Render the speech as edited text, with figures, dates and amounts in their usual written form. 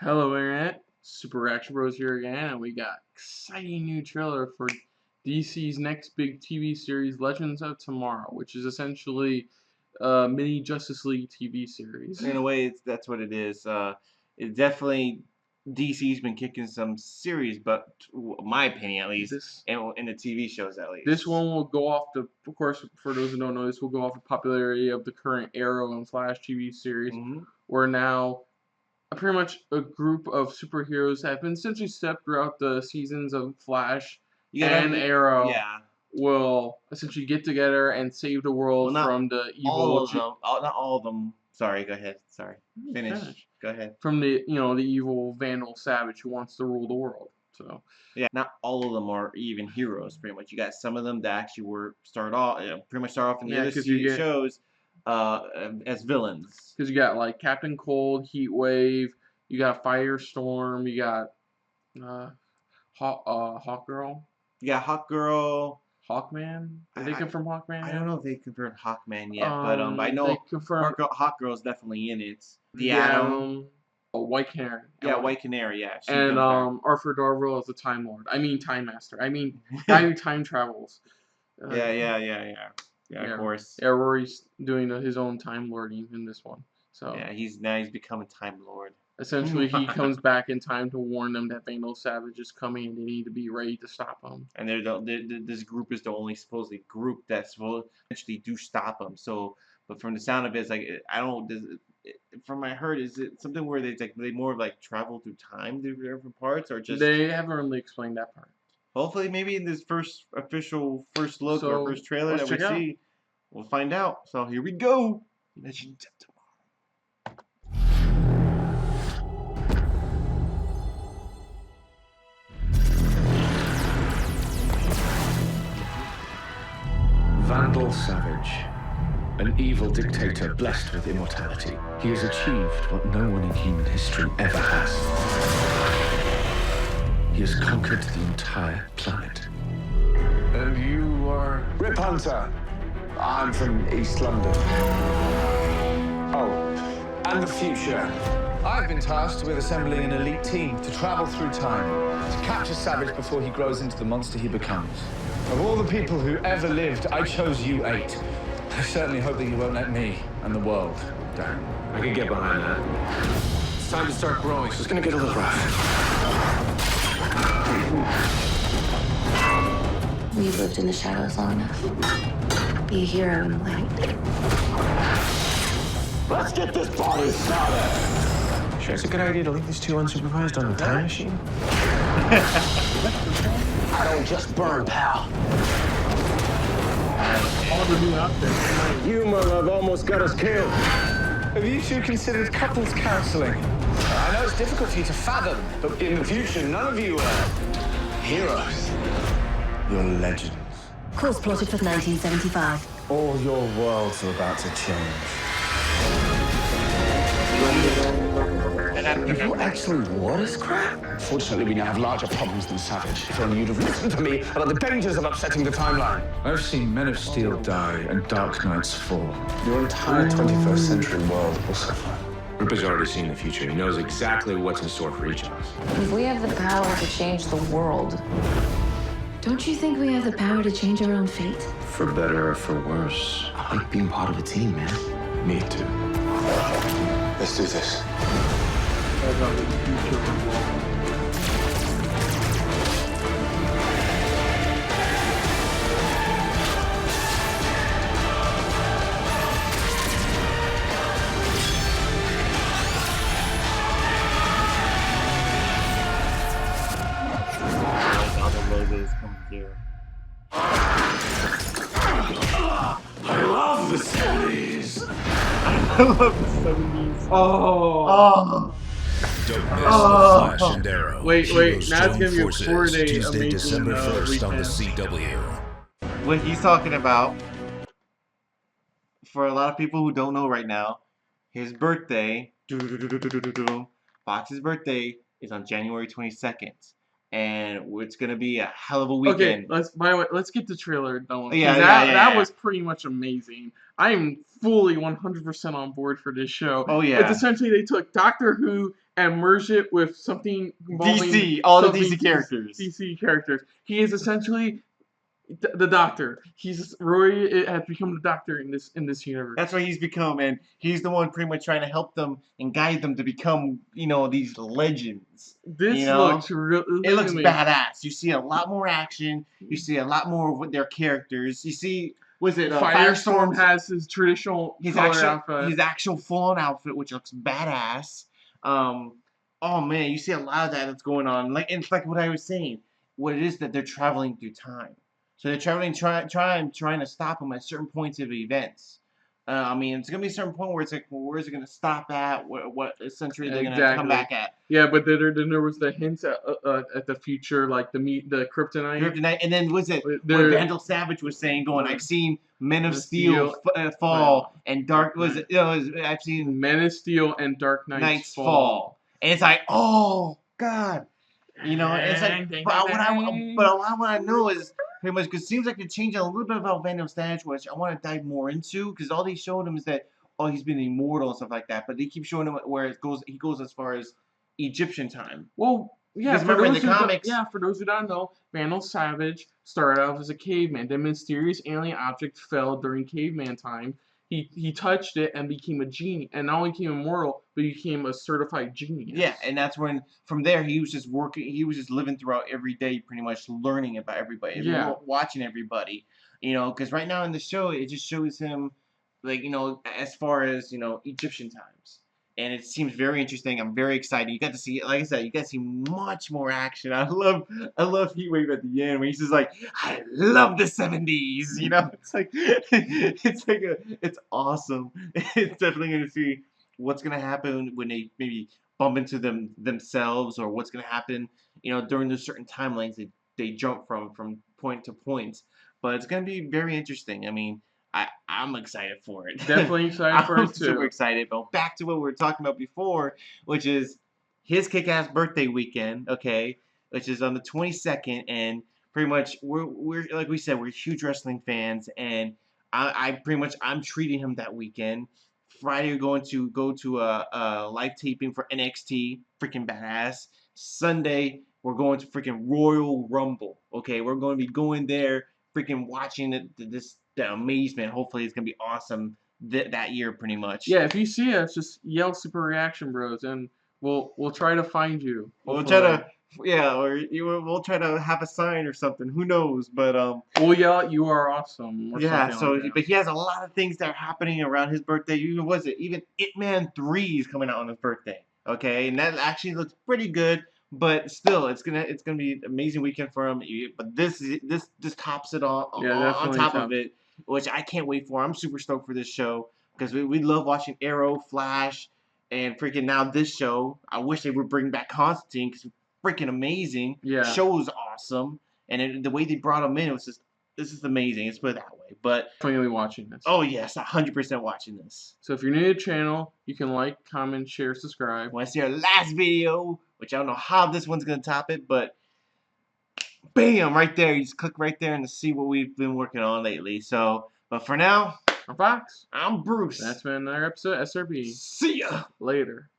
Hello, Internet. Super Reaction Bros here again, and we got exciting new trailer for DC's next big TV series, Legends of Tomorrow, which is essentially a mini Justice League TV series. In a way, that's what it is. It definitely DC's been kicking some serious butt, my opinion at least, in the TV shows at least. This one will go off the, of course, for those who don't know, this will go off the popularity of the current Arrow and Flash TV series, where now pretty much a group of superheroes have been essentially set throughout the seasons of Flash and Arrow. Will essentially get together and save the world from the evil. All of them, not all of them. Sorry, go ahead. Sorry, finish. Go ahead. From the the evil Vandal Savage who wants to rule the world. So yeah, not all of them are even heroes. Pretty much, you got some of them that actually start off in the other shows as villains. Because you got like Captain Cold, Heat Wave, you got Firestorm, you got Hawk Girl. You got Hawk Girl. Hawkman? Did they confirm Hawkman? I don't know if they confirmed Hawkman yet, but I know Hawk Girl's definitely in it. The Atom. White Canary. Yeah, White Canary, yeah. And Arthur Darvill as the Time Lord. I mean Time Master. I mean guy who time travels. Yeah, of course. Yeah, Rory's doing his own time lording in this one. So yeah, he's becoming Time Lord. Essentially, he comes back in time to warn them that Vandal Savage is coming and they need to be ready to stop him. And this group is the only supposedly group that's will eventually do stop him. So, but from the sound of it, it's like I don't. From what I heard, is it something where they more like travel through time to different parts, or just they haven't really explained that part. Hopefully, maybe in this first look or first trailer that we see, we'll find out. So here we go. Legends of Tomorrow. Vandal Savage, an evil dictator blessed with immortality. He has achieved what no one in human history ever has. He has conquered the entire planet. And you are? Rip Hunter. I'm from East London. Oh, and the future. I've been tasked with assembling an elite team to travel through time, to capture Savage before he grows into the monster he becomes. Of all the people who ever lived, I chose you 8. I certainly hope that you won't let me and the world down. I can get behind that. It's time to start growing, so it's gonna get a little rough. We've lived in the shadows long enough. Be a hero in the light. Let's get this party started! Sure it's a good idea to leave these two unsupervised on the time machine? I don't just burn, pal. Humor have almost got us killed. Have you two considered couples counseling? I know it's difficult for you to fathom, but in the future, none of you are heroes. You're legends. Course plotted for 1975. All your worlds are about to change. You actually war this crap? Fortunately, we now have larger problems than Savage. If only you'd have listened to me about the dangers of upsetting the timeline. I've seen Men of Steel die and Dark Knights fall. Your entire 21st century world will suffer. Rip has already seen the future. He knows exactly what's in store for each of us. If we have the power to change the world, Don't you think we have the power to change our own fate? For better or for worse. I like being part of a team, man. Me too. Let's do this. I love the 70s. I love the 70s. Oh. Don't miss the Flash and Arrow. Wait, Heroes now it's Join gonna be a Forces, 4-day Tuesday, amazing December 1st on the weekend. CW. What he's talking about, for a lot of people who don't know right now, his birthday, Fox's birthday, is on January 22nd. And it's gonna be a hell of a weekend. Okay, by the way, let's get the trailer done. That was pretty much amazing. I am fully 100% on board for this show. Oh yeah. It's essentially they took Doctor Who and merge it with something involving DC, all the something DC characters. DC characters. He is essentially the Doctor. Roy has become the Doctor in this universe. That's what he's become, and he's the one pretty much trying to help them and guide them to become, these legends. This looks really It looks amazing. badass. You see a lot more action. You see a lot more with their characters. You see, was it Firestorm has his traditional outfit. His actual full-on outfit, which looks badass. Oh man, you see a lot of that's going on. It's like what I was saying. What it is that they're traveling through time. So they're traveling, trying to stop them at certain points of events. It's gonna be a certain point where it's like, well, where is it gonna stop at? What essentially they're gonna come back at? Yeah, but then there was the hints at the future, like the Kryptonite, and then was it where Vandal Savage was saying, I've seen Men of Steel fall and Dark. I've seen Men of Steel and Dark Knights fall. And it's like, oh god, it's like, but what I want to know is pretty much, because it seems like they're changing a little bit about Vandal Savage, which I want to dive more into, because all they showed him is that, he's been immortal and stuff like that, but they keep showing him where he goes as far as Egyptian time. Well, yeah, remember in the comics, for those who don't know, Vandal Savage started off as a caveman. The mysterious alien object fell during caveman time. He touched it and became a genie, and not only became immortal, but he became a certified genius. Yeah, and that's when, from there, he was just working. He was just living throughout every day, pretty much learning about everybody, watching everybody. Because right now in the show, it just shows him, as far as Egyptian times. And it seems very interesting. I'm very excited. You got to see, like I said, you got to see much more action. I love Heatwave at the end when he's just like, I love the 70s. It's awesome. It's definitely gonna see what's gonna happen when they maybe bump into themselves, or what's gonna happen, during those certain timelines they jump from point to point. But it's gonna be very interesting. I'm excited for it. Definitely excited for it too. I'm super excited. But back to what we were talking about before, which is his kick-ass birthday weekend, okay, which is on the 22nd, and pretty much we're like we said, we're huge wrestling fans, and I'm treating him that weekend. Friday we're going to go to a live taping for NXT, freaking badass. Sunday we're going to freaking Royal Rumble. Okay, we're going to be going there, freaking watching the amazement. Hopefully it's gonna be awesome that year, pretty much. Yeah, if you see us, just yell Super Reaction Bros, and we'll try to find you. We'll try to, we'll try to have a sign or something. Who knows? But we'll yell out, "You are awesome." Or so like that. But he has a lot of things that are happening around his birthday. Even It Man 3 is coming out on his birthday. Okay, and that actually looks pretty good. But still, it's gonna be an amazing weekend for him. But this tops it all on top of it, which I can't wait for. I'm super stoked for this show because we love watching Arrow, Flash, and freaking now this show. I wish they would bring back Constantine because it's freaking amazing. Yeah, show was awesome, and the way they brought him in, it was just, this is amazing. Let's put it that way. But definitely watching this. Oh yes, 100% watching this. So if you're new to the channel, you can like, comment, share, subscribe. Want to see our last video, which I don't know how this one's gonna top it, but bam, right there. You just click right there and to see what we've been working on lately. So, but for now, I'm Fox. I'm Bruce. That's been another episode of SRB. See ya. Later.